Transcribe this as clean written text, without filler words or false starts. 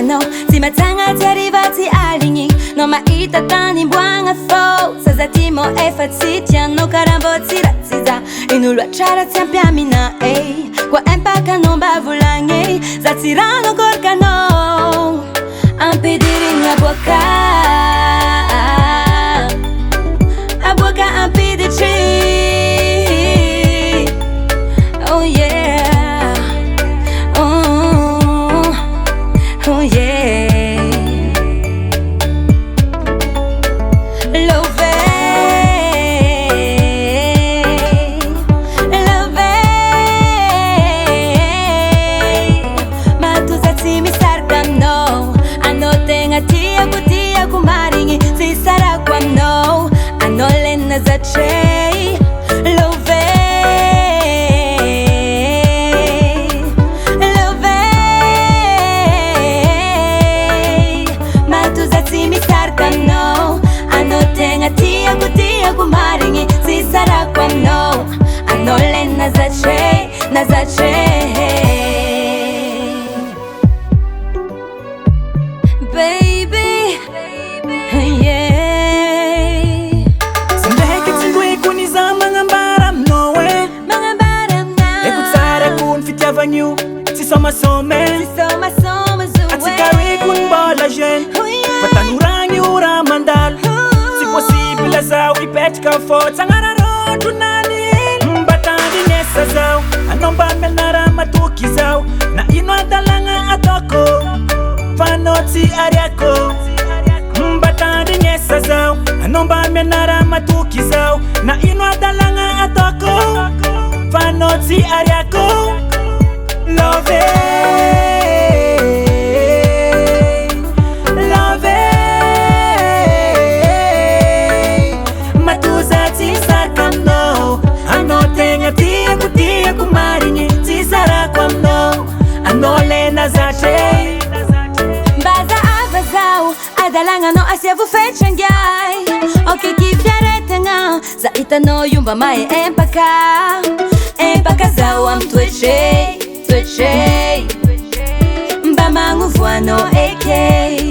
no Timatanga tarivati alingi No maita tani buanga fo Saza timo e fatsitia no karambo tiratiza Inulwa chara tiampiamina Kwa empaka no bavulange Zatirano korkano Ampediringa boka Aboka ampedici Oh yeah Oh yeah Love Matuzati mi sarkam no Anotenga tia kumaringi Si sarakwam no Anolena zache Love Matuzati mi sarkam no Anotenga tia kumaringi Si sarakwam no Anolena zache Baby, yeah. Sindeke tsingwe kuniza mangambaram nowe Ekutsara kun fitiavanyu Sisoma some Atsikari kun bola jen Patanurangi ura mandal Si possible zao ipet comfort Sangara rotu nani Mbatandi nyesa zao Anomba menara matuki zao Na ino adalanga atoko Fanoti ariako Mbatandi nyesa zao Anomba menara matuki zao Na ino adalanga atoko Fanoti ariako Love Matuzati sarkam no Anotenga tia kumaringi Si sarakwam no Anolena zache Baza avazao Adalanga no asyavu fechangyai Oke kifyaretanga Zaita no yumba mae Empaka zao am tweche Mba mangu vuano eke